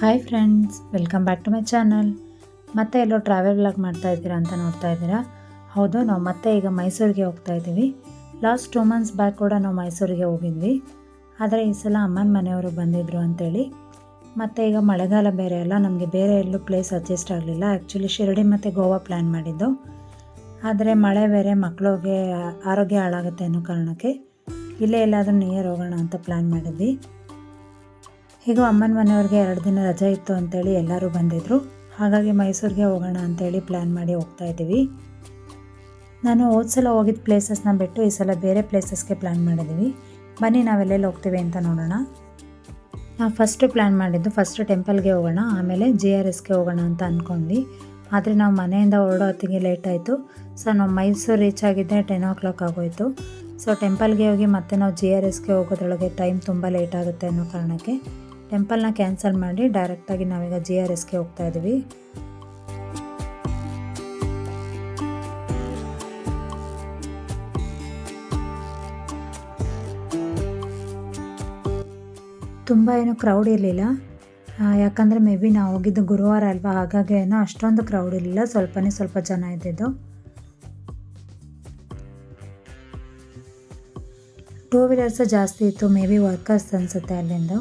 Hi friends, welcome back to my channel. ಮತ್ತೆ ಎಲ್ಲೋ travel vlog ಮಾಡ್ತಾ ಇದ್ದೀರಾ ಅಂತ ನೋಡ್ತಾ ಇದ್ದೀರಾ. ಹೌದು, ನಾವು ಮತ್ತೆ ಈಗ ಮೈಸೂರಿಗೆ ಹೋಗ್ತಾ ಇದ್ದೀವಿ. ಲಾಸ್ಟ್ 2 months ಬ್ಯಾಕ್ ಕೂಡ ನಾವು ಮೈಸೂರಿಗೆ ಹೋಗಿದ್ವಿ. ಆದರೆ ಈ ಸಲ ಅಮ್ಮನ ಮನೆಯವರು ಬಂದಿದ್ದರು ಅಂತೇಳಿ. ಮತ್ತು ಈಗ ಮಳೆಗಾಲ ಬೇರೆ ಅಲ್ಲ, ನಮಗೆ ಬೇರೆ ಎಲ್ಲೂ ಪ್ಲೇಸ್ ಅಡ್ಜಸ್ಟ್ ಆಗಲಿಲ್ಲ. ಆ್ಯಕ್ಚುಲಿ ಶಿರಡಿ ಮತ್ತು ಗೋವಾ ಪ್ಲ್ಯಾನ್ ಮಾಡಿದ್ದು. ಆದರೆ ಮಳೆ ಬೇರೆ, ಮಕ್ಕಳಿಗೆ ಆರೋಗ್ಯ ಹಾಳಾಗುತ್ತೆ ಅನ್ನೋ ಕಾರಣಕ್ಕೆ ಇಲ್ಲೇ ಎಲ್ಲಾದರೂ ನಿಯರ್ ಹೋಗೋಣ ಅಂತ ಪ್ಲ್ಯಾನ್ ಮಾಡಿದ್ವಿ. ಹೀಗೂ ಅಮ್ಮನ ಮನೆಯವ್ರಿಗೆ 2 ದಿನ ರಜೆ ಇತ್ತು ಅಂತೇಳಿ ಎಲ್ಲರೂ ಬಂದಿದ್ದರು. ಹಾಗಾಗಿ ಮೈಸೂರಿಗೆ ಹೋಗೋಣ ಅಂತೇಳಿ ಪ್ಲ್ಯಾನ್ ಮಾಡಿ ಹೋಗ್ತಾ ಇದ್ದೀವಿ. ನಾನು ಹೋದ ಸಲ ಹೋಗಿದ್ದ ಪ್ಲೇಸಸ್ನ ಬಿಟ್ಟು ಈ ಸಲ ಬೇರೆ ಪ್ಲೇಸಸ್ಗೆ ಪ್ಲ್ಯಾನ್ ಮಾಡಿದ್ದೀವಿ. ಬನ್ನಿ ನಾವೆಲ್ಲೆಲ್ಲಿ ಹೋಗ್ತೀವಿ ಅಂತ ನೋಡೋಣ. ನಾವು ಪ್ಲ್ಯಾನ್ ಮಾಡಿದ್ದು ಟೆಂಪಲ್ಗೆ ಹೋಗೋಣ, ಆಮೇಲೆ GRSಗೆ ಹೋಗೋಣ ಅಂತ ಅಂದ್ಕೊಂಡ್ವಿ. ಆದರೆ ನಾವು ಮನೆಯಿಂದ ಹೊರಡೋ ಹೊತ್ತಿಗೆ ಲೇಟ್ ಆಯಿತು. ಸೊ ನಾವು ಮೈಸೂರು ರೀಚ್ ಆಗಿದ್ದೆ 10 o'clock ಆಗೋಯಿತು. ಸೊ ಟೆಂಪಲ್ಗೆ ಹೋಗಿ ಮತ್ತೆ ನಾವು GRSಗೆ ಹೋಗೋದ್ರೊಳಗೆ ಟೈಮ್ ತುಂಬ ಲೇಟ್ ಆಗುತ್ತೆ ಅನ್ನೋ ಕಾರಣಕ್ಕೆ ಟೆಂಪಲ್ನ ಕ್ಯಾನ್ಸಲ್ ಮಾಡಿ ಡೈರೆಕ್ಟಾಗಿ ನಾವೀಗ GRSಗೆ ಹೋಗ್ತಾ ಇದ್ದೀವಿ. ತುಂಬ ಏನೋ ಕ್ರೌಡ್ ಇರಲಿಲ್ಲ, ಯಾಕಂದರೆ ಮೇ ಬಿ ನಾವು ಹೋಗಿದ್ದು ಗುರುವಾರ ಅಲ್ವಾ, ಹಾಗಾಗಿ ಏನೋ ಅಷ್ಟೊಂದು ಕ್ರೌಡ್ ಇರಲಿಲ್ಲ, ಸ್ವಲ್ಪ ಜನ ಇದ್ದಿದ್ದು. 2 wheelers ಜಾಸ್ತಿ ಇತ್ತು, ಮೇ ಬಿ ವರ್ಕರ್ಸ್ ಅನಿಸುತ್ತೆ ಅಲ್ಲಿಂದ.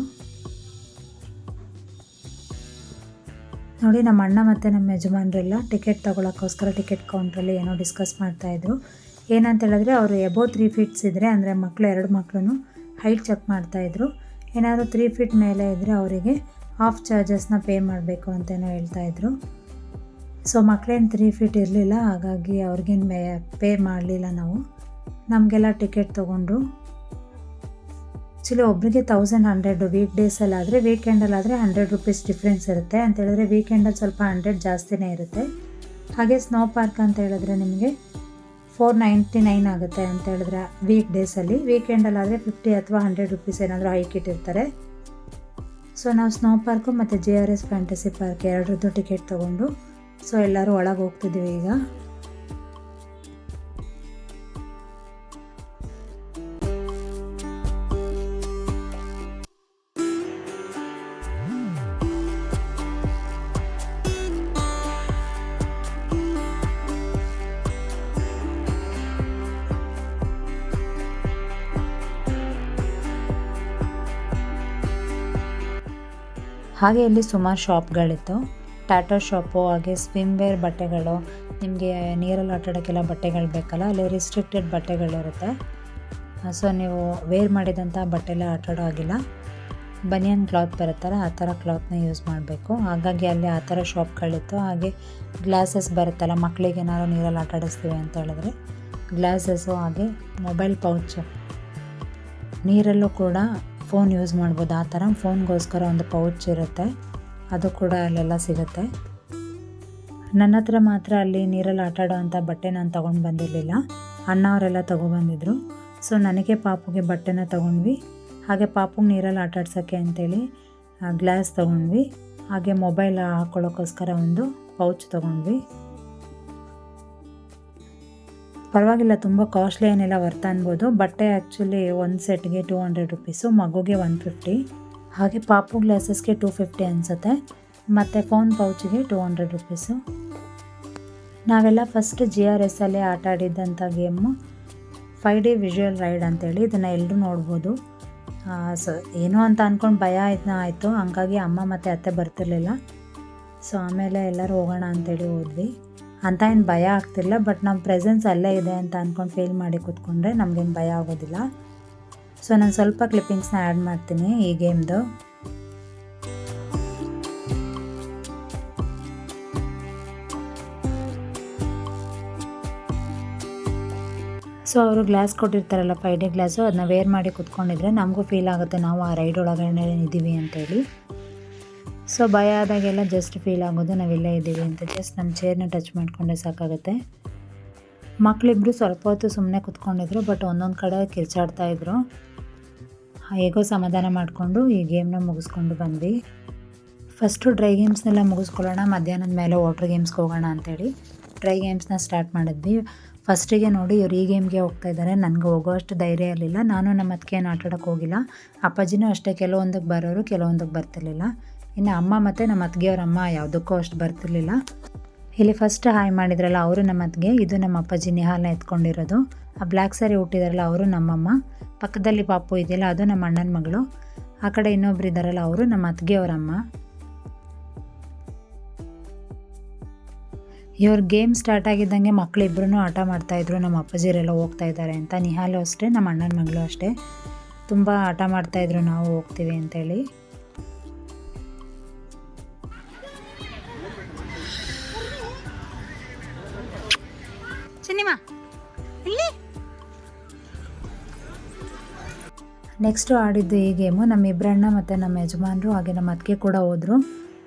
ನೋಡಿ, ನಮ್ಮ ಅಣ್ಣ ಮತ್ತು ನಮ್ಮ ಯಜಮಾನ್ರೆಲ್ಲ ಟಿಕೆಟ್ ತೊಗೊಳಕ್ಕೋಸ್ಕರ ಟಿಕೆಟ್ ಕೌಂಟ್ರಲ್ಲಿ ಏನೋ ಡಿಸ್ಕಸ್ ಮಾಡ್ತಾಯಿದ್ರು. ಏನಂತ ಹೇಳಿದ್ರೆ, ಅವರು ಎಬೋ 3 feet ಇದ್ದರೆ, ಅಂದರೆ ಮಕ್ಕಳು 2 ಮಕ್ಕಳು ಹೈಟ್ ಚೆಕ್ ಮಾಡ್ತಾಯಿದ್ರು. ಏನಾದರೂ 3 feet ಮೇಲೆ ಇದ್ದರೆ ಅವರಿಗೆ ಹಾಫ್ ಚಾರ್ಜಸ್ನ ಪೇ ಮಾಡಬೇಕು ಅಂತೇನೋ ಹೇಳ್ತಾಯಿದ್ರು. ಸೊ ಮಕ್ಕಳೇನು 3 feet ಇರಲಿಲ್ಲ, ಹಾಗಾಗಿ ಅವ್ರಿಗೇನು ಪೇ ಮಾಡಲಿಲ್ಲ ನಾವು. ನಮಗೆಲ್ಲ ಟಿಕೆಟ್ ತೊಗೊಂಡ್ರು. ಆ್ಯಕ್ಚುಲಿ ಒಬ್ಬರಿಗೆ 1100 ವೀಕ್ ಡೇಸಲ್ಲಾದರೆ, ವೀಕೆಂಡಲ್ಲಾದರೆ 100 rupees ಡಿಫ್ರೆನ್ಸ್ ಇರುತ್ತೆ. ಅಂತ ಹೇಳಿದ್ರೆ ವೀಕೆಂಡಲ್ಲಿ ಸ್ವಲ್ಪ 100 ಜಾಸ್ತಿನೇ ಇರುತ್ತೆ. ಹಾಗೆ ಸ್ನೋ ಪಾರ್ಕ್ ಅಂತ ಹೇಳಿದ್ರೆ ನಿಮಗೆ 499 ಆಗುತ್ತೆ ಅಂತ ಹೇಳಿದ್ರೆ ವೀಕ್ ಡೇಸಲ್ಲಿ. ವೀಕೆಂಡಲ್ಲಾದರೆ 50 ಅಥವಾ 100 rupees ಏನಾದರೂ ಹೈಕ್ ಇಟ್ಟಿರ್ತಾರೆ. ಸೊ ನಾವು ಸ್ನೋ ಪಾರ್ಕು ಮತ್ತು GRS ಫ್ಯಾಂಟಸಿ ಪಾರ್ಕ್ ಎರಡರದ್ದು ಟಿಕೆಟ್ ತೊಗೊಂಡು ಸೊ ಎಲ್ಲರೂ ಒಳಗೆ ಹೋಗ್ತಿದ್ದೀವಿ ಈಗ. ಹಾಗೆ ಇಲ್ಲಿ ಸುಮಾರು ಶಾಪ್ಗಳಿತ್ತು. ಟ್ಯಾಟೋ ಶಾಪು, ಹಾಗೆ ಸ್ವಿಮ್ವೇರ್ ಬಟ್ಟೆಗಳು, ನಿಮಗೆ ನೀರಲ್ಲಿ ಆಟಾಡೋಕ್ಕೆಲ್ಲ ಬಟ್ಟೆಗಳು ಬೇಕಲ್ಲ, ಅಲ್ಲಿ ರಿಸ್ಟ್ರಿಕ್ಟೆಡ್ ಬಟ್ಟೆಗಳಿರುತ್ತೆ. ಸೊ ನೀವು ವೇರ್ ಮಾಡಿದಂಥ ಬಟ್ಟೆಲ್ಲ ಆಟಾಡೋ ಆಗಿಲ್ಲ. ಬನಿಯನ್ ಕ್ಲಾತ್ ಬರುತ್ತಲ್ಲ, ಆ ಥರ ಕ್ಲಾತ್ನ ಯೂಸ್ ಮಾಡಬೇಕು. ಹಾಗಾಗಿ ಅಲ್ಲಿ ಆ ಥರ ಶಾಪ್ಗಳಿತ್ತು. ಹಾಗೆ ಗ್ಲಾಸಸ್ ಬರುತ್ತಲ್ಲ, ಮಕ್ಕಳಿಗೆ ಏನಾದ್ರು ನೀರಲ್ಲಿ ಆಟಾಡಿಸ್ತೀವಿ ಅಂತ ಹೇಳಿದ್ರೆ ಗ್ಲಾಸಸ್ಸು, ಹಾಗೆ ಮೊಬೈಲ್ ಪೌಚ್, ನೀರಲ್ಲೂ ಕೂಡ ಫೋನ್ ಯೂಸ್ ಮಾಡ್ಬೋದು. ಆ ಥರ ಫೋನ್ಗೋಸ್ಕರ ಒಂದು ಪೌಚ್ ಇರುತ್ತೆ, ಅದು ಕೂಡ ಅಲ್ಲೆಲ್ಲ ಸಿಗುತ್ತೆ. ನನ್ನ ಹತ್ರ ಮಾತ್ರ ಅಲ್ಲಿ ನೀರಲ್ಲಿ ಆಟಾಡೋ ಅಂಥ ಬಟ್ಟೆ ನಾನು ತೊಗೊಂಡು ಬಂದಿರಲಿಲ್ಲ, ಅಣ್ಣವರೆಲ್ಲ ತೊಗೊಬಂದಿದ್ರು. ಸೊ ನನಗೆ ಪಾಪುಗೆ ಬಟ್ಟೆನ ತೊಗೊಂಡ್ವಿ. ಹಾಗೆ ಪಾಪುಗೆ ನೀರಲ್ಲಿ ಆಟಾಡ್ಸೋಕ್ಕೆ ಅಂತೇಳಿ ಗ್ಲಾಸ್ ತೊಗೊಂಡ್ವಿ. ಹಾಗೆ ಮೊಬೈಲ್ ಹಾಕ್ಕೊಳ್ಳೋಕ್ಕೋಸ್ಕರ ಒಂದು ಪೌಚ್ ತೊಗೊಂಡ್ವಿ. ಪರವಾಗಿಲ್ಲ, ತುಂಬ ಕಾಸ್ಟ್ಲಿ ಏನಿಲ್ಲ, ವರ್ತ್ ಅನ್ಬೋದು. ಬಟ್ಟೆ ಆ್ಯಕ್ಚುಲಿ ಒಂದು ಸೆಟ್ಗೆ 200 rupees, ಮಗುಗೆ 150. ಹಾಗೆ ಪಾಪು ಗ್ಲಾಸಸ್ಗೆ 250 ಅನಿಸುತ್ತೆ. ಮತ್ತು ಫೋನ್ ಪೌಚಿಗೆ 200 rupees. ನಾವೆಲ್ಲ GRSಲ್ಲಿ ಆಟ ಆಡಿದ್ದಂಥ ಗೇಮು 5D ವಿಜುವಲ್ ರೈಡ್ ಅಂತೇಳಿ, ಇದನ್ನು ಎಲ್ಲರೂ ನೋಡ್ಬೋದು. ಸೊ ಏನೋ ಅಂತ ಅಂದ್ಕೊಂಡು ಭಯ ಆಯಿತು, ಹಂಗಾಗಿ ಅಮ್ಮ ಮತ್ತು ಅತ್ತೆ ಬರ್ತಿರ್ಲಿಲ್ಲ. ಸೊ ಆಮೇಲೆ ಎಲ್ಲರೂ ಹೋಗೋಣ ಅಂತೇಳಿ ಹೋದ್ವಿ. ಅಂತ ಏನು ಭಯ ಆಗ್ತಿಲ್ಲ, ಬಟ್ ನಮ್ಮ ಪ್ರೆಸೆನ್ಸ್ ಅಲ್ಲೇ ಇದೆ ಅಂತ ಅಂದ್ಕೊಂಡು ಫೀಲ್ ಮಾಡಿ ಕೂತ್ಕೊಂಡ್ರೆ ನಮಗೇನು ಭಯ ಆಗೋದಿಲ್ಲ. ಸೊ ನಾನು ಸ್ವಲ್ಪ ಕ್ಲಿಪ್ಪಿಂಗ್ಸ್ನ ಆ್ಯಡ್ ಮಾಡ್ತೀನಿ ಈ ಗೇಮ್ದು. ಸೊ ಅವರು ಗ್ಲಾಸ್ ಕೊಟ್ಟಿರ್ತಾರಲ್ಲ, 5D ಗ್ಲಾಸು, ಅದನ್ನ ವೇರ್ ಮಾಡಿ ಕೂತ್ಕೊಂಡಿದ್ರೆ ನಮಗೂ ಫೀಲ್ ಆಗುತ್ತೆ ನಾವು ಆ ರೈಡ್ ಒಳಗಡೆ ಇದ್ದೀವಿ ಅಂತೇಳಿ. ಸೊ ಭಯ ಆದಾಗೆಲ್ಲ ಜಸ್ಟ್ ಫೀಲ್ ಆಗೋದು ನಾವಿಲ್ಲೇ ಇದ್ದೀವಿ ಅಂತ. ಜಸ್ಟ್ ನಮ್ಮ ಚೇರ್ನ ಟಚ್ ಮಾಡಿಕೊಂಡ್ರೆ ಸಾಕಾಗುತ್ತೆ. ಮಕ್ಕಳಿಬ್ರು ಸ್ವಲ್ಪ ಹೊತ್ತು ಸುಮ್ಮನೆ ಕೂತ್ಕೊಂಡಿದ್ರು, ಬಟ್ ಒಂದೊಂದು ಕಡೆ ಕಿರ್ಚಾಡ್ತಾಯಿದ್ರು. ಹೇಗೋ ಸಮಾಧಾನ ಮಾಡಿಕೊಂಡು ಈ ಗೇಮ್ನ ಮುಗಿಸ್ಕೊಂಡು ಬಂದ್ವಿ. ಡ್ರೈ ಗೇಮ್ಸ್ನೆಲ್ಲ ಮುಗಿಸ್ಕೊಳ್ಳೋಣ, ಮಧ್ಯಾಹ್ನದ ಮೇಲೆ ವಾಟರ್ ಗೇಮ್ಸ್ಗೆ ಹೋಗೋಣ ಅಂತೇಳಿ ಡ್ರೈ ಗೇಮ್ಸ್ನ ಸ್ಟಾರ್ಟ್ ಮಾಡಿದ್ವಿ. ಫಸ್ಟಿಗೆ ನೋಡಿ ಇವ್ರು ಈ ಗೇಮ್ಗೆ ಹೋಗ್ತಾ ಇದ್ದಾರೆ. ನನಗೆ ಹೋಗೋಷ್ಟು ಧೈರ್ಯ ಇರಲಿಲ್ಲ. ನಾನು ನಮ್ಮ ಅತ್ತಿಗೆ ಏನು ಆಟಾಡೋಕ್ಕೆ ಹೋಗಿಲ್ಲ. ಅಪ್ಪಾಜಿನೂ ಅಷ್ಟೇ, ಕೆಲವೊಂದಕ್ಕೆ ಬರೋರು ಕೆಲವೊಂದಕ್ಕೆ ಬರ್ತಿರ್ಲಿಲ್ಲ. ಇನ್ನು ಅಮ್ಮ ಮತ್ತು ನಮ್ಮ ಅತ್ತಿಗೆಯವ್ರಮ್ಮ ಯಾವುದಕ್ಕೂ ಅಷ್ಟು ಬರ್ತಿರ್ಲಿಲ್ಲ. ಇಲ್ಲಿ ಫಸ್ಟ್ ಹಾಯ್ ಮಾಡಿದ್ರಲ್ಲ ಅವರು ನಮ್ಮ ಅತ್ತಿಗೆ, ಇದು ನಮ್ಮ ಅಪ್ಪಾಜಿ ನಿಹಾಲ್ನ ಎತ್ಕೊಂಡಿರೋದು. ಆ ಬ್ಲ್ಯಾಕ್ ಸ್ಯಾರಿ ಹುಟ್ಟಿದಾರಲ್ಲ ಅವರು ನಮ್ಮಮ್ಮ. ಪಕ್ಕದಲ್ಲಿ ಪಾಪು ಇದೆಯಲ್ಲ ಅದು ನಮ್ಮ ಅಣ್ಣನ ಮಗಳು. ಆ ಕಡೆ ಇನ್ನೊಬ್ರು ಇದ್ದಾರಲ್ಲ ಅವರು ನಮ್ಮ ಅತ್ತಿಗೆಯವರಮ್ಮ. ಇವ್ರ ಗೇಮ್ ಸ್ಟಾರ್ಟ್ ಆಗಿದ್ದಂಗೆ ಮಕ್ಕಳಿಬ್ರು ಆಟ ಮಾಡ್ತಾಯಿದ್ರು, ನಮ್ಮ ಅಪ್ಪಾಜಿರೆಲ್ಲ ಹೋಗ್ತಾ ಇದ್ದಾರೆ ಅಂತ. ನಿಹಾಲು ಅಷ್ಟೇ, ನಮ್ಮ ಅಣ್ಣನ ಮಗಳು ಅಷ್ಟೇ, ತುಂಬ ಆಟ ಮಾಡ್ತಾಯಿದ್ರು ನಾವು ಹೋಗ್ತೀವಿ ಅಂತೇಳಿ. ನೆಕ್ಸ್ಟು ಆಡಿದ್ದು ಈ ಗೇಮು. ನಮ್ಮ ಇಬ್ಬರಣ್ಣ ಮತ್ತು ನಮ್ಮ ಯಜಮಾನರು ಹಾಗೆ ನಮ್ಮ ಅತ್ತಿಗೆ ಕೂಡ ಹೋದರು.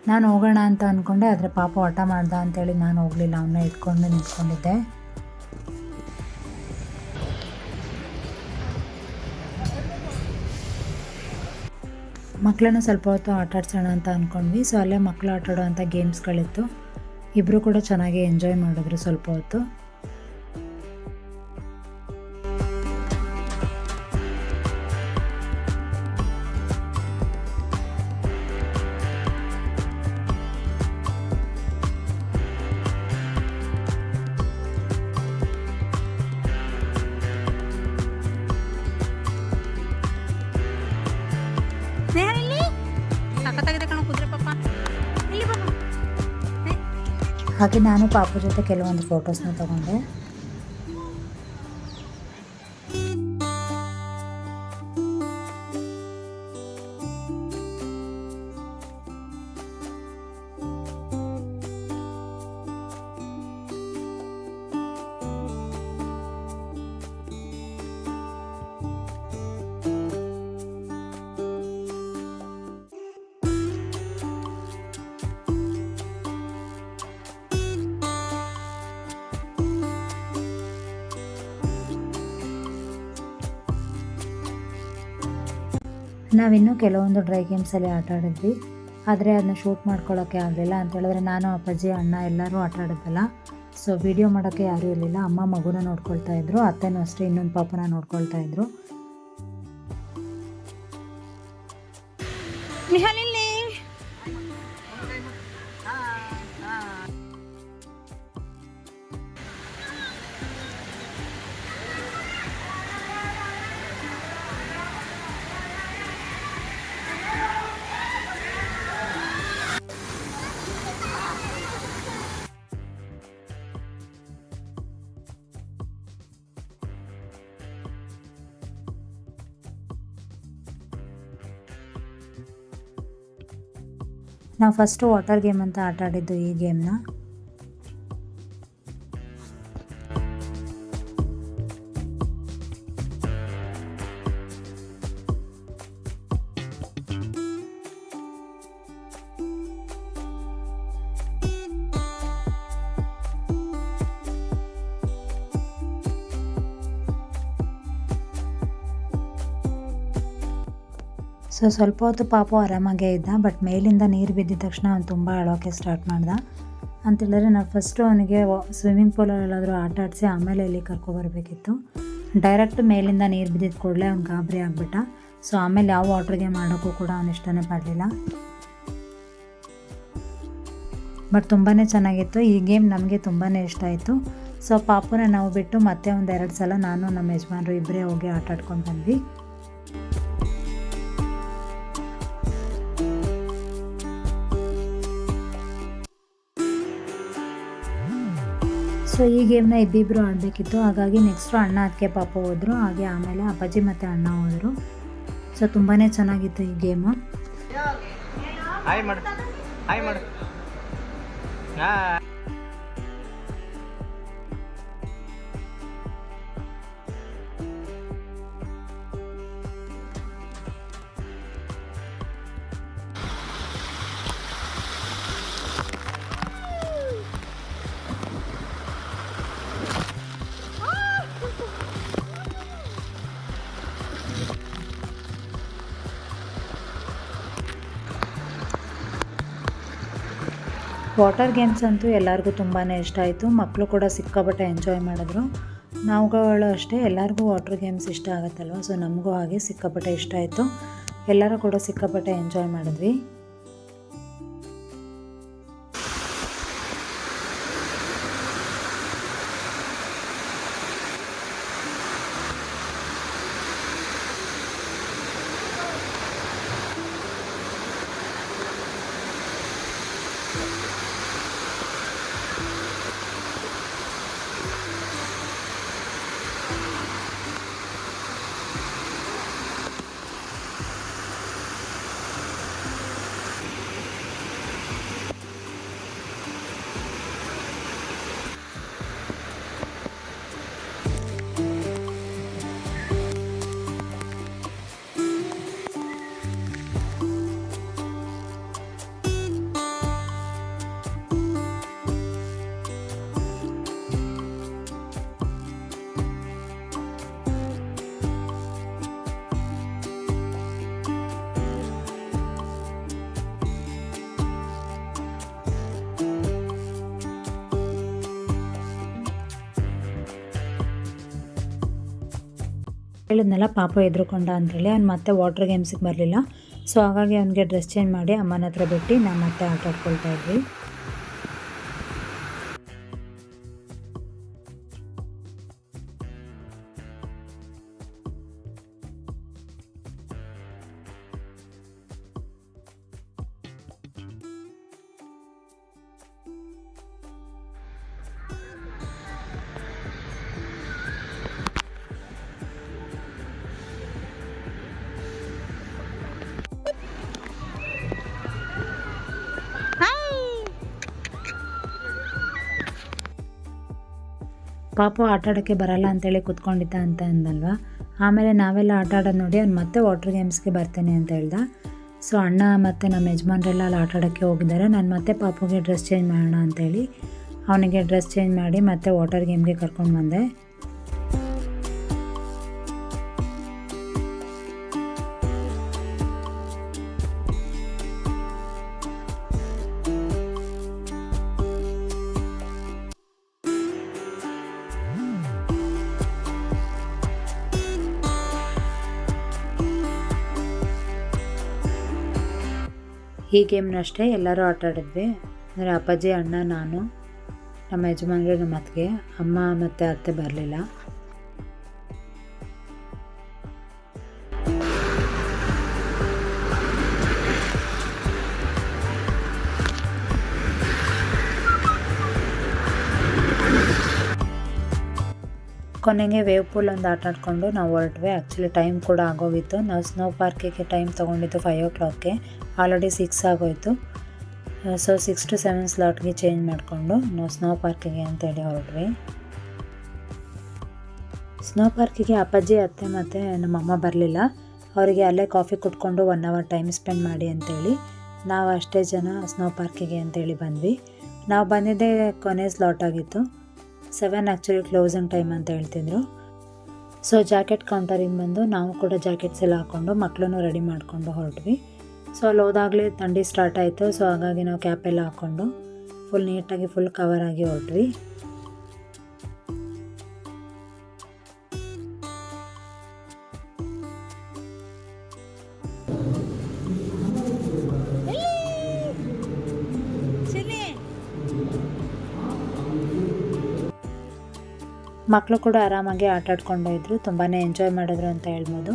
ನಾನು ಹೋಗೋಣ ಅಂತ ಅಂದ್ಕೊಂಡೆ, ಆದರೆ ಪಾಪ ಆಟ ಮಾಡ್ದ ಅಂತೇಳಿ ನಾನು ಹೋಗಲಿಲ್ಲ, ಅವನ್ನ ಇಟ್ಕೊಂಡು ನಿಂತ್ಕೊಂಡಿದ್ದೆ. ಮಕ್ಕಳನ್ನು ಸ್ವಲ್ಪ ಹೊತ್ತು ಆಟ ಆಡ್ಸೋಣ ಅಂತ ಅಂದ್ಕೊಂಡ್ವಿ. ಸೊ ಅಲ್ಲೇ ಮಕ್ಕಳು ಆಟ ಆಡೋವಂಥ ಗೇಮ್ಸ್ಗಳಿತ್ತು. ಇಬ್ಬರು ಕೂಡ ಚೆನ್ನಾಗಿ ಎಂಜಾಯ್ ಮಾಡಿದ್ರು ಸ್ವಲ್ಪ ಹೊತ್ತು. ಹಾಗೆ ನಾನು ಪಾಪು ಜೊತೆ ಕೆಲವೊಂದು ಫೋಟೋಸ್ನ ತಗೊಂಡೆ. ನಾವಿನ್ನೂ ಕೆಲವೊಂದು ಡ್ರೈ ಗೇಮ್ಸಲ್ಲಿ ಆಟ ಆಡಿದ್ವಿ, ಆದರೆ ಅದನ್ನ ಶೂಟ್ ಮಾಡ್ಕೊಳ್ಳೋಕ್ಕೆ ಆಗಲಿಲ್ಲ. ಅಂತೇಳಿದ್ರೆ ನಾನು ಅಪ್ಪಾಜಿ ಅಣ್ಣ ಎಲ್ಲರೂ ಆಟ ಆಡಿದ್ವಲ್ಲ, ಸೊ ವಿಡಿಯೋ ಮಾಡೋಕ್ಕೆ ಯಾರೂ ಇರಲಿಲ್ಲ. ಅಮ್ಮ ಮಗುನ ನೋಡ್ಕೊಳ್ತಾ ಇದ್ರು, ಅತ್ತೆನೂ ಅಷ್ಟೇ ಇನ್ನೊಂದು ಪಾಪನ ನೋಡ್ಕೊಳ್ತಾ ಇದ್ರು. ನಾವು ಫಸ್ಟು ವಾಟರ್ ಗೇಮ್ ಅಂತ ಆಟ ಆಡಿದ್ದು ಈ ಗೇಮ್ನ. ಸೊ ಸ್ವಲ್ಪ ಹೊತ್ತು ಪಾಪು ಆರಾಮಾಗೇ ಇದ್ದ, ಬಟ್ ಮೇಲಿಂದ ನೀರು ಬಿದ್ದಿದ ತಕ್ಷಣ ಅವ್ನು ತುಂಬ ಅಳೋಕ್ಕೆ ಸ್ಟಾರ್ಟ್ ಮಾಡ್ದ. ಅಂತೇಳಿದ್ರೆ ನಾವು ಫಸ್ಟು ಅವನಿಗೆ ಸ್ವಿಮ್ಮಿಂಗ್ ಪೂಲಲ್ಲೆಲ್ಲಾದರೂ ಆಟ ಆಡಿಸಿ ಆಮೇಲೆ ಇಲ್ಲಿ ಕರ್ಕೊಬರ್ಬೇಕಿತ್ತು. ಡೈರೆಕ್ಟ್ ಮೇಲಿಂದ ನೀರು ಬಿದ್ದಿದ್ದ ಕೂಡಲೇ ಅವ್ನು ಗಾಬರಿ ಆಗಿಬಿಟ್ಟ. ಸೊ ಆಮೇಲೆ ಯಾವ ವಾಟರ್ ಗೇಮ್ ಆಡೋಕ್ಕೂ ಕೂಡ ಅವ್ನು ಇಷ್ಟನೇ ಪಡಲಿಲ್ಲ. ಬಟ್ ತುಂಬಾ ಚೆನ್ನಾಗಿತ್ತು ಈ ಗೇಮ್, ನಮಗೆ ತುಂಬಾ ಇಷ್ಟ ಆಯಿತು. ಸೊ ಪಾಪುನ ನಾವು ಬಿಟ್ಟು ಮತ್ತೆ ಒಂದು 2 ಸಲ ನಾನು ನಮ್ಮ ಯಜಮಾನರು ಇಬ್ಬರೇ ಹೋಗಿ ಆಟ ಆಡ್ಕೊಂಡು ಬಂದ್ವಿ. ಸೊ ಈ ಗೇಮ್ನ ಇಬ್ಬಿಬ್ಬರು ಆಡಬೇಕಿತ್ತು, ಹಾಗಾಗಿ ನೆಕ್ಸ್ಟು ಅಣ್ಣ ಅದಕ್ಕೆ ಪಾಪ ಹೋದರು, ಹಾಗೆ ಆಮೇಲೆ ಅಪ್ಪಾಜಿ ಮತ್ತು ಅಣ್ಣ ಹೋದರು. ಸೊ ತುಂಬಾ ಚೆನ್ನಾಗಿತ್ತು ಈ ಗೇಮು. ವಾಟರ್ ಗೇಮ್ಸ್ ಅಂತೂ ಎಲ್ಲರಿಗೂ ತುಂಬಾ ಇಷ್ಟ ಆಯಿತು. ಮಕ್ಕಳು ಕೂಡ ಸಿಕ್ಕಾಪಟ್ಟೆ ಎಂಜಾಯ್ ಮಾಡಿದ್ರು. ನಾವುಗಳು ಅಷ್ಟೇ, ಎಲ್ಲರಿಗೂ ವಾಟರ್ ಗೇಮ್ಸ್ ಇಷ್ಟ ಆಗುತ್ತಲ್ವ, ಸೊ ನಮಗೂ ಹಾಗೆ ಸಿಕ್ಕಾಪಟ್ಟೆ ಇಷ್ಟ ಆಯಿತು. ಎಲ್ಲರೂ ಕೂಡ ಸಿಕ್ಕಾಪಟ್ಟೆ ಎಂಜಾಯ್ ಮಾಡಿದ್ವಿ. ಹೇಳಿದ್ನೆಲ್ಲ ಪಾಪ ಎದ್ರುಕೊಂಡ ಅಂಥೇಳಿ ಅವ್ನು ಮತ್ತೆ ವಾಟರ್ ಗೇಮ್ಸಿಗೆ ಬರಲಿಲ್ಲ. ಸೊ ಹಾಗಾಗಿ ಅವನಿಗೆ ಡ್ರೆಸ್ ಚೇಂಜ್ ಮಾಡಿ ಅಮ್ಮನ ಹತ್ರ ಬಿಟ್ಟು ನಾವು ಮತ್ತೆ ಆಟ ಆಡ್ಕೊಳ್ತಾ ಇದ್ವಿ. ಪಾಪು ಆಟ ಆಡೋಕ್ಕೆ ಬರಲ್ಲ ಅಂತೇಳಿ ಕೂತ್ಕೊಂಡಿದ್ದ ಅಂತ ಅಂದಲ್ವ. ಆಮೇಲೆ ನಾವೆಲ್ಲ ಆಟ ಆಡೋದು ನೋಡಿ ಅವ್ನು ಮತ್ತೆ ವಾಟರ್ ಗೇಮ್ಸ್ಗೆ ಬರ್ತೇನೆ ಅಂತ ಹೇಳ್ದ. ಸೊ ಅಣ್ಣ ಮತ್ತು ನಮ್ಮ ಯಜಮಾನ್ರೆಲ್ಲ ಅಲ್ಲಿ ಆಟ ಆಡೋಕ್ಕೆ ಹೋಗಿದ್ದಾರೆ. ನಾನು ಮತ್ತೆ ಪಾಪುಗೆ ಡ್ರೆಸ್ ಚೇಂಜ್ ಮಾಡೋಣ ಅಂತೇಳಿ ಅವನಿಗೆ ಡ್ರೆಸ್ ಚೇಂಜ್ ಮಾಡಿ ಮತ್ತೆ ವಾಟರ್ ಗೇಮ್ಗೆ ಕರ್ಕೊಂಡು ಬಂದೆ. ಈ ಗೇಮ್ನ ಅಷ್ಟೇ ಎಲ್ಲರೂ ಆಟ ಆಡಿದ್ವಿ. ಅಂದರೆ ಅಪ್ಪಾಜಿ, ಅಣ್ಣ, ನಾನು, ನಮ್ಮ ಯಜಮಾನ್ರು, ನಮ್ಮ ಅತ್ತಿಗೆ, ಅಮ್ಮ ಮತ್ತು ಅತ್ತೆ ಬರಲಿಲ್ಲ. ಕೊನೆಗೆ ವೇವ್ ಪೂಲ್ ಒಂದು ಆಟ ಆಡಿಕೊಂಡು ನಾವು ಹೊರಟ್ವಿ. ಆ್ಯಕ್ಚುಲಿ ಟೈಮ್ ಕೂಡ ಆಗೋಗಿತ್ತು. ನಾವು ಸ್ನೋ ಪಾರ್ಕಿಗೆ ಟೈಮ್ ತೊಗೊಂಡಿದ್ದು 5 o'clockಗೆ, ಆಲ್ರೆಡಿ 6 ಆಗೋಯಿತು. ಸೊ 6 to 7 ಸ್ಲಾಟ್ಗೆ ಚೇಂಜ್ ಮಾಡಿಕೊಂಡು ನಾವು ಸ್ನೋ ಪಾರ್ಕಿಗೆ ಅಂತೇಳಿ ಹೊರಟ್ವಿ. ಸ್ನೋ ಪಾರ್ಕಿಗೆ ಅಪ್ಪಾಜಿ, ಅತ್ತೆ ಮತ್ತು ನಮ್ಮಮ್ಮ ಬರಲಿಲ್ಲ. ಅವರಿಗೆ ಅಲ್ಲೇ ಕಾಫಿ ಕುಟ್ಕೊಂಡು 1 hour ಟೈಮ್ ಸ್ಪೆಂಡ್ ಮಾಡಿ ಅಂತೇಳಿ ನಾವು ಅಷ್ಟೇ ಜನ ಸ್ನೋ ಪಾರ್ಕಿಗೆ ಅಂತೇಳಿ ಬಂದ್ವಿ. ನಾವು ಬಂದಿದ್ದೇ ಕೊನೆ ಸ್ಲಾಟ್ ಆಗಿತ್ತು. 7 ಆ್ಯಕ್ಚುಲಿ ಕ್ಲೋಸಿಂಗ್ ಟೈಮ್ ಅಂತ ಹೇಳ್ತಿದ್ರು. ಸೊ ಜಾಕೆಟ್ ಕೌಂಟರಿಗೆ ಬಂದು ನಾವು ಕೂಡ ಜಾಕೆಟ್ಸ್ ಎಲ್ಲ ಹಾಕ್ಕೊಂಡು ಮಕ್ಕಳನ್ನು ರೆಡಿ ಮಾಡಿಕೊಂಡು ಹೊರಟ್ವಿ. ಸೊ ಅಲ್ಲಿ ಹೋದಾಗಲೇ ಥಂಡಿ ಸ್ಟಾರ್ಟ್ ಆಯಿತು. ಸೊ ಹಾಗಾಗಿ ನಾವು ಕ್ಯಾಪ್ ಎಲ್ಲ ಹಾಕ್ಕೊಂಡು ಫುಲ್ ನೀಟಾಗಿ ಫುಲ್ ಕವರ್ ಆಗಿ ಹೊರಟ್ವಿ. ಮಕ್ಕಳು ಕೂಡ ಆರಾಮಾಗಿ ಆಟ ಆಡ್ಕೊಂಡು ಇದ್ದರು. ತುಂಬಾ ಎಂಜಾಯ್ ಮಾಡಿದ್ರು ಅಂತ ಹೇಳ್ಬೋದು.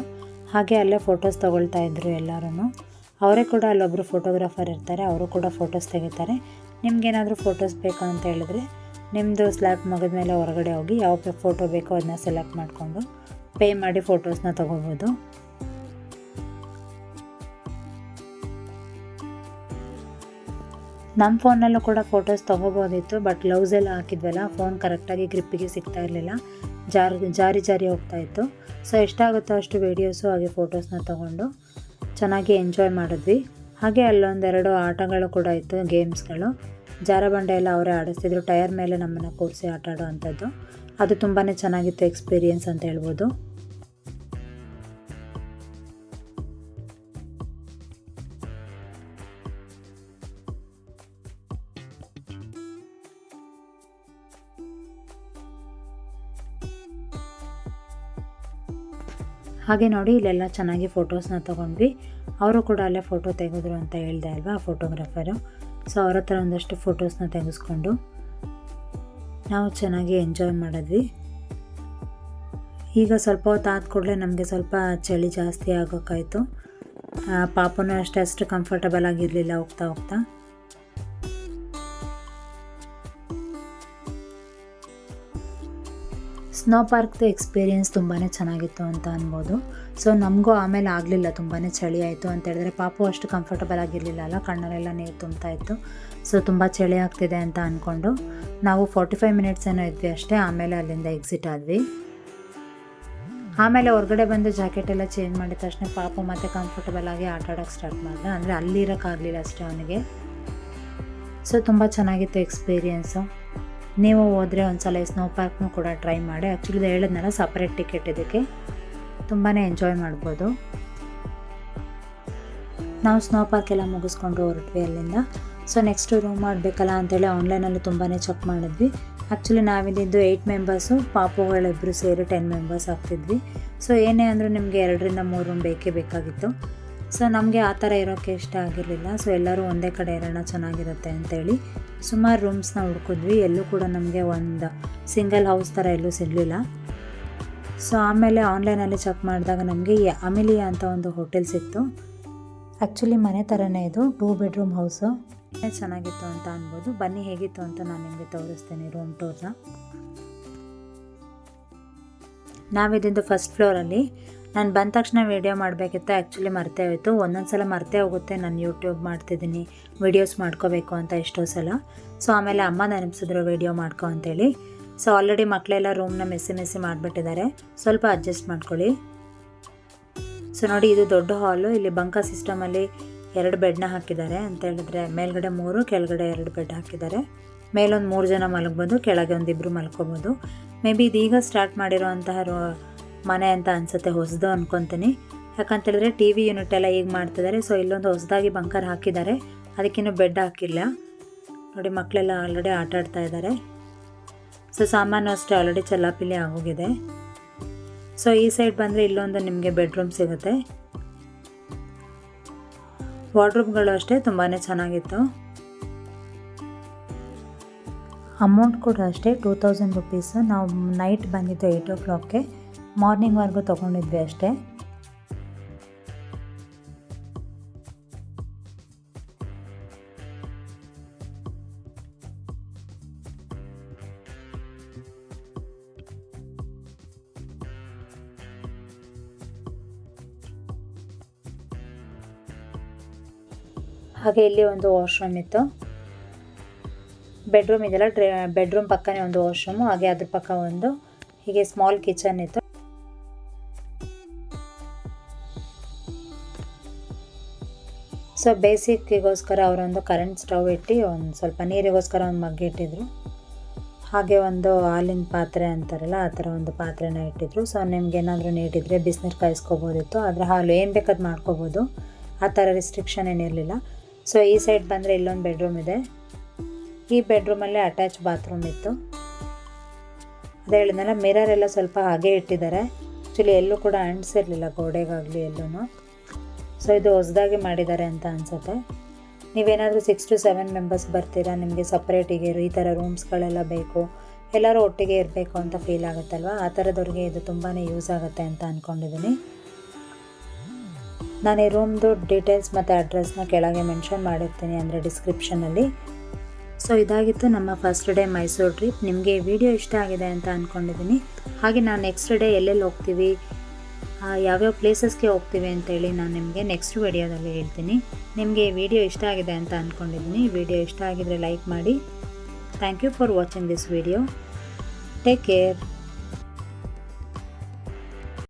ಹಾಗೆ ಅಲ್ಲೇ ಫೋಟೋಸ್ ತೊಗೊಳ್ತಾ ಇದ್ದರು ಎಲ್ಲರೂ. ಅವರೇ ಕೂಡ ಅಲ್ಲೊಬ್ಬರು ಫೋಟೋಗ್ರಾಫರ್ ಇರ್ತಾರೆ, ಅವರು ಕೂಡ ಫೋಟೋಸ್ ತೆಗಿತಾರೆ. ನಿಮ್ಗೇನಾದರೂ ಫೋಟೋಸ್ ಬೇಕು ಅಂತ ಹೇಳಿದ್ರೆ ನಿಮ್ಮದು ಸ್ಲ್ಯಾಬ್ ಮುಗಿದ ಮೇಲೆ ಹೊರಗಡೆ ಹೋಗಿ ಯಾವ ಫೋಟೋ ಬೇಕೋ ಅದನ್ನ ಸೆಲೆಕ್ಟ್ ಮಾಡಿಕೊಂಡು ಪೇ ಮಾಡಿ ಫೋಟೋಸ್ನ ತೊಗೋಬೋದು. ನಮ್ಮ ಫೋನಲ್ಲೂ ಕೂಡ ಫೋಟೋಸ್ ತೊಗೋಬೋದಿತ್ತು, ಬಟ್ ಗ್ಲೌಸ್ ಎಲ್ಲ ಹಾಕಿದ್ವಲ್ಲ, ಫೋನ್ ಕರೆಕ್ಟಾಗಿ ಗ್ರಿಪ್ಪಿಗೆ ಸಿಗ್ತಾ ಇರಲಿಲ್ಲ, ಜಾರಿ ಹೋಗ್ತಾಯಿತ್ತು. ಸೊ ಎಷ್ಟಾಗುತ್ತೋ ಅಷ್ಟು ವೀಡಿಯೋಸು ಹಾಗೆ ಫೋಟೋಸ್ನ ತೊಗೊಂಡು ಚೆನ್ನಾಗಿ ಎಂಜಾಯ್ ಮಾಡಿದ್ವಿ. ಹಾಗೆ ಅಲ್ಲೊಂದೆರಡು ಆಟಗಳು ಕೂಡ ಇತ್ತು, ಗೇಮ್ಸ್ಗಳು. ಜಾರಬಂಡೆ ಎಲ್ಲ ಅವರೇ ಆಡಿಸ್ತಿದ್ರು, ಟಯರ್ ಮೇಲೆ ನಮ್ಮನ್ನು ಕೂರಿಸಿ ಆಟ ಆಡೋ ಅಂಥದ್ದು. ಅದು ತುಂಬಾ ಚೆನ್ನಾಗಿತ್ತು ಎಕ್ಸ್ಪೀರಿಯನ್ಸ್ ಅಂತ ಹೇಳ್ಬೋದು. ಹಾಗೆ ನೋಡಿ ಇಲ್ಲೆಲ್ಲ ಚೆನ್ನಾಗಿ ಫೋಟೋಸ್ನ ತೊಗೊಂಡ್ವಿ. ಅವರು ಕೂಡ ಅಲ್ಲೇ ಫೋಟೋ ತೆಗೆದ್ರು ಅಂತ ಹೇಳ್ದೆ ಅಲ್ವಾ ಫೋಟೋಗ್ರಾಫರು. ಸೊ ಅವ್ರ ಹತ್ರ ಒಂದಷ್ಟು ಫೋಟೋಸ್ನ ತೆಗೆಸ್ಕೊಂಡು ನಾವು ಚೆನ್ನಾಗಿ ಎಂಜಾಯ್ ಮಾಡಿದ್ವಿ. ಈಗ ಸ್ವಲ್ಪ ಹೊತ್ತು ಆದ ಕೂಡಲೇ ನಮಗೆ ಸ್ವಲ್ಪ ಚಳಿ ಜಾಸ್ತಿ ಆಗೋಕ್ಕಾಯಿತು. ಪಾಪನೂ ಅಷ್ಟು ಕಂಫರ್ಟಬಲ್ ಆಗಿರಲಿಲ್ಲ ಹೋಗ್ತಾ. ಸ್ನೋ ಪಾರ್ಕ್ದು ಎಕ್ಸ್ಪೀರಿಯೆನ್ಸ್ ತುಂಬಾ ಚೆನ್ನಾಗಿತ್ತು ಅಂತ ಅನ್ಬೋದು. ಸೊ ನಮಗೂ ಆಮೇಲೆ ಆಗಲಿಲ್ಲ, ತುಂಬಾ ಚಳಿ ಆಯಿತು ಅಂತ ಹೇಳಿದ್ರೆ. ಪಾಪು ಅಷ್ಟು ಕಂಫರ್ಟಬಲ್ ಆಗಿರಲಿಲ್ಲ ಅಲ್ಲ, ಕಣ್ಣಲ್ಲೆಲ್ಲ ನೀರು ತುಂಬ್ತಾ ಇತ್ತು. ಸೊ ತುಂಬ ಚಳಿ ಆಗ್ತಿದೆ ಅಂತ ಅಂದ್ಕೊಂಡು ನಾವು 45 minutes ಏನೋ ಇದ್ವಿ ಅಷ್ಟೇ. ಆಮೇಲೆ ಅಲ್ಲಿಂದ ಎಕ್ಸಿಟ್ ಆದ್ವಿ. ಆಮೇಲೆ ಹೊರಗಡೆ ಬಂದು ಜಾಕೆಟ್ ಎಲ್ಲ ಚೇಂಜ್ ಮಾಡಿದ ತಕ್ಷಣ ಪಾಪು ಮತ್ತೆ ಕಂಫರ್ಟಬಲ್ ಆಗಿ ಆಟ ಆಡೋಕ್ಕೆ ಸ್ಟಾರ್ಟ್ ಮಾಡಿದ. ಅಂದರೆ ಅಲ್ಲಿರೋಕ್ಕಾಗಲಿಲ್ಲ ಅಷ್ಟೇ ಅವನಿಗೆ. ಸೊ ತುಂಬ ಚೆನ್ನಾಗಿತ್ತು ಎಕ್ಸ್ಪೀರಿಯೆನ್ಸು. ನೀವು ಹೋದರೆ ಒಂದ್ಸಲ ಸ್ನೋ ಪಾರ್ಕ್ನೂ ಕೂಡ ಟ್ರೈ ಮಾಡಿ. ಆ್ಯಕ್ಚುಲಿ ಇದು ಹೇಳಿದ್ನಲ್ಲ, ಸಪ್ರೇಟ್ ಟಿಕೆಟ್ ಇದಕ್ಕೆ, ತುಂಬಾ ಎಂಜಾಯ್ ಮಾಡ್ಬೋದು. ನಾವು ಸ್ನೋ ಪಾರ್ಕ್ ಎಲ್ಲ ಮುಗಿಸ್ಕೊಂಡು ಹೊರಟ್ವಿ ಅಲ್ಲಿಂದ. ಸೊ ನೆಕ್ಸ್ಟು ರೂಮ್ ಮಾಡಬೇಕಲ್ಲ ಅಂತೇಳಿ ಆನ್ಲೈನಲ್ಲಿ ತುಂಬಾ ಚೆಕ್ ಮಾಡಿದ್ವಿ. ಆ್ಯಕ್ಚುಲಿ ನಾವಿದ್ದು 8 ಮೆಂಬರ್ಸು, ಪಾಪುಗಳಿಬ್ಬರು ಸೇರಿ 10 ಮೆಂಬರ್ಸ್ ಆಗ್ತಿದ್ವಿ. ಸೊ ಏನೇ ಅಂದರೂ ನಿಮಗೆ 2ರಿಂದ 3 ರೂಮ್ ಬೇಕೇ ಬೇಕಾಗಿತ್ತು. ಸೊ ನಮಗೆ ಆ ಥರ ಇರೋಕ್ಕೆ ಇಷ್ಟ ಆಗಿರಲಿಲ್ಲ. ಸೊ ಎಲ್ಲರೂ ಒಂದೇ ಕಡೆ ಇರೋಣ, ಚೆನ್ನಾಗಿರುತ್ತೆ ಅಂತೇಳಿ ಸುಮಾರು ರೂಮ್ಸ್ನ ಹುಡ್ಕಿದ್ವಿ. ಎಲ್ಲೂ ಕೂಡ ನಮಗೆ ಒಂದು ಸಿಂಗಲ್ ಹೌಸ್ ಥರ ಎಲ್ಲೂ ಸಿಗಲಿಲ್ಲ. ಸೊ ಆಮೇಲೆ ಆನ್ಲೈನಲ್ಲಿ ಚೆಕ್ ಮಾಡಿದಾಗ ನಮಗೆ ಈ ಅಮಿಲಿಯಾ ಅಂತ ಒಂದು ಹೋಟೆಲ್ ಸಿಕ್ತು. ಆ್ಯಕ್ಚುಲಿ ಮನೆ ಥರನೇ ಇದು, 2 ಬೆಡ್ರೂಮ್ ಹೌಸು. ಚೆನ್ನಾಗಿತ್ತು ಅಂತ ಅನ್ಬೋದು. ಬನ್ನಿ ಹೇಗಿತ್ತು ಅಂತ ನಾನು ನಿಮಗೆ ತೋರಿಸ್ತೀನಿ ರೂಮ್ ಟೂರ್ನ. ನಾವಿದ್ದು ಫಸ್ಟ್ ಫ್ಲೋರಲ್ಲಿ. ನಾನು ಬಂದ ತಕ್ಷಣ ವೀಡಿಯೋ ಮಾಡಬೇಕಿತ್ತು, ಆ್ಯಕ್ಚುಲಿ ಮರ್ತೇ ಹೋಯಿತು. ಒಂದೊಂದು ಸಲ ಮರ್ತೇ ಹೋಗುತ್ತೆ. ನಾನು ಯೂಟ್ಯೂಬ್ ಮಾಡ್ತಿದ್ದೀನಿ, ವೀಡಿಯೋಸ್ ಮಾಡ್ಕೋಬೇಕು ಅಂತ ಎಷ್ಟೋ ಸಲ. ಸೊ ಆಮೇಲೆ ಅಮ್ಮ ನೆನಪಿಸಿದ್ರು ವೀಡಿಯೋ ಮಾಡ್ಕೊ ಅಂತೇಳಿ. ಸೊ ಆಲ್ರೆಡಿ ಮಕ್ಕಳೆಲ್ಲ ರೂಮ್ನ ಮೆಸ್ಸಿ ಮಾಡಿಬಿಟ್ಟಿದ್ದಾರೆ, ಸ್ವಲ್ಪ ಅಡ್ಜಸ್ಟ್ ಮಾಡ್ಕೊಳ್ಳಿ. ಸೊ ನೋಡಿ, ಇದು ದೊಡ್ಡ ಹಾಲು. ಇಲ್ಲಿ ಬಂಕ ಸಿಸ್ಟಮಲ್ಲಿ 2 ಬೆಡ್ನ ಹಾಕಿದ್ದಾರೆ ಅಂತ ಹೇಳಿದ್ರೆ, ಮೇಲ್ಗಡೆ 3, ಕೆಳಗಡೆ 2 ಬೆಡ್ ಹಾಕಿದ್ದಾರೆ. ಮೇಲೊಂದು 3 ಜನ ಮಲಗ್ಬೋದು, ಕೆಳಗೆ ಒಂದು 2 ಮಲ್ಕೋಬೋದು. ಮೇ ಬಿ ಇದೀಗ ಸ್ಟಾರ್ಟ್ ಮಾಡಿರೋಂತಹ ಮನೆ ಅಂತ ಅನಿಸುತ್ತೆ, ಹೊಸದು ಅನ್ಕೊತೀನಿ. ಯಾಕಂತೇಳಿದ್ರೆ TV ಯೂನಿಟ್ ಎಲ್ಲ ಈಗ ಮಾಡ್ತಿದ್ದಾರೆ. ಸೊ ಇಲ್ಲೊಂದು ಹೊಸದಾಗಿ ಬಂಕರ್ ಹಾಕಿದ್ದಾರೆ, ಅದಕ್ಕಿನ್ನೂ ಬೆಡ್ ಹಾಕಿಲ್ಲ. ನೋಡಿ, ಮಕ್ಕಳೆಲ್ಲ ಆಲ್ರೆಡಿ ಆಟ ಆಡ್ತಾ ಇದ್ದಾರೆ. ಸೊ ಸಾಮಾನು ಅಷ್ಟೇ ಆಲ್ರೆಡಿ ಚಲ್ಲಾಪಿಲ್ಲಿ ಆಗೋಗಿದೆ. ಸೊ ಈ ಸೈಡ್ ಬಂದರೆ ಇಲ್ಲೊಂದು ನಿಮಗೆ ಬೆಡ್ರೂಮ್ ಸಿಗುತ್ತೆ. ವಾರ್ಡ್ರೂಬ್ಗಳು ಅಷ್ಟೇ ತುಂಬಾ ಚೆನ್ನಾಗಿತ್ತು. ಅಮೌಂಟ್ ಕೂಡ ಅಷ್ಟೇ 2000 ರುಪೀಸ್. ನಾವು ನೈಟ್ ಬಂದಿದ್ದು 8 o'clockಗೆ, ಮಾರ್ನಿಂಗ್ವರೆಗೂ ತೊಗೊಂಡಿದ್ವಿ ಅಷ್ಟೇ. ಹಾಗೆ ಇಲ್ಲಿ ಒಂದು ವಾಶ್ರೂಮ್ ಇತ್ತು. ಬೆಡ್ರೂಮ್ ಇದೆಲ್ಲ, ಬೆಡ್ರೂಮ್ ಪಕ್ಕನೇ ಒಂದು ವಾಶ್ರೂಮು, ಹಾಗೆ ಅದ್ರ ಪಕ್ಕ ಒಂದು ಹೀಗೆ ಸ್ಮಾಲ್ ಕಿಚನ್ ಇತ್ತು. ಸೊ ಬೇಸಿಕ್ಕಿಗೋಸ್ಕರ ಅವರೊಂದು ಕರೆಂಟ್ ಸ್ಟವ್ ಇಟ್ಟು ಒಂದು ಸ್ವಲ್ಪ ನೀರಿಗೋಸ್ಕರ ಒಂದು ಮಗ್ ಇಟ್ಟಿದ್ರು. ಹಾಗೆ ಒಂದು ಹಾಲಿನ ಪಾತ್ರೆ ಅಂತಾರಲ್ಲ, ಆ ಥರ ಒಂದು ಪಾತ್ರೆನ ಇಟ್ಟಿದ್ರು. ಸೊ ನಿಮ್ಗೆ ಏನಾದರೂ ನೀಡಿದರೆ ಬಿಸಿನೀರು ಕಾಯಿಸ್ಕೋಬೋದಿತ್ತು, ಆದರೆ ಹಾಲು ಏನು ಬೇಕಾದ್ ಮಾಡ್ಕೋಬೋದು, ಆ ಥರ ರಿಸ್ಟ್ರಿಕ್ಷನ್ ಏನಿರಲಿಲ್ಲ. ಸೊ ಈ ಸೈಡ್ ಬಂದರೆ ಇಲ್ಲೊಂದು ಬೆಡ್ರೂಮ್ ಇದೆ. ಈ ಬೆಡ್ರೂಮಲ್ಲೇ ಅಟ್ಯಾಚ್ ಬಾತ್ರೂಮ್ ಇತ್ತು. ಅದೇ ಹೇಳಿದ್ನಲ್ಲ, ಮಿರರ್ ಎಲ್ಲ ಸ್ವಲ್ಪ ಹಾಗೆ ಇಟ್ಟಿದ್ದಾರೆ. ಆ್ಯಕ್ಚುಲಿ ಎಲ್ಲೂ ಕೂಡ ಅಂಟಿಸಿರಲಿಲ್ಲ ಗೋಡೆಗಾಗಲಿ ಎಲ್ಲೂ. ಸೊ ಇದು ಹೊಸದಾಗಿ ಮಾಡಿದ್ದಾರೆ ಅಂತ ಅನಿಸುತ್ತೆ. ನೀವೇನಾದರೂ 6 to 7 ಮೆಂಬರ್ಸ್ ಬರ್ತೀರಾ, ನಿಮಗೆ ಸಪ್ರೇಟಿಗೆ ಈ ಥರ ರೂಮ್ಸ್ಗಳೆಲ್ಲ ಬೇಕು, ಎಲ್ಲರೂ ಒಟ್ಟಿಗೆ ಇರಬೇಕು ಅಂತ ಫೀಲ್ ಆಗುತ್ತಲ್ವ, ಆ ಥರದವ್ರಿಗೆ ಇದು ತುಂಬಾ ಯೂಸ್ ಆಗುತ್ತೆ ಅಂತ ಅಂದ್ಕೊಂಡಿದ್ದೀನಿ. ನಾನು ಈ ರೂಮ್ದು ಡೀಟೇಲ್ಸ್ ಮತ್ತು ಅಡ್ರೆಸ್ನ ಕೆಳಗೆ ಮೆನ್ಷನ್ ಮಾಡಿರ್ತೀನಿ, ಅಂದರೆ ಡಿಸ್ಕ್ರಿಪ್ಷನಲ್ಲಿ. ಸೊ ಇದಾಗಿತ್ತು ನಮ್ಮ ಫಸ್ಟ್ ಡೇ ಮೈಸೂರು ಟ್ರಿಪ್. ನಿಮಗೆ ಈ ವಿಡಿಯೋ ಇಷ್ಟ ಆಗಿದೆ ಅಂತ ಅಂದ್ಕೊಂಡಿದ್ದೀನಿ. ಹಾಗೆ ನಾವು ನೆಕ್ಸ್ಟ್ ಡೇ ಎಲ್ಲೆಲ್ಲಿ ಹೋಗ್ತೀವಿ, ಯಾವ್ಯಾವ ಪ್ಲೇಸಸ್ಗೆ ಹೋಗ್ತೀವಿ ಅಂತೇಳಿ ನಾನು ನಿಮಗೆ ನೆಕ್ಸ್ಟ್ ವಿಡಿಯೋದಲ್ಲಿ ಹೇಳ್ತೀನಿ. ನಿಮಗೆ ಈ ವಿಡಿಯೋ ಇಷ್ಟ ಆಗಿದೆ ಅಂತ ಅಂದ್ಕೊಂಡಿದ್ದೀನಿ. ವಿಡಿಯೋ ಇಷ್ಟ ಆಗಿದರೆ ಲೈಕ್ ಮಾಡಿ. Thank you for watching this video. Take care.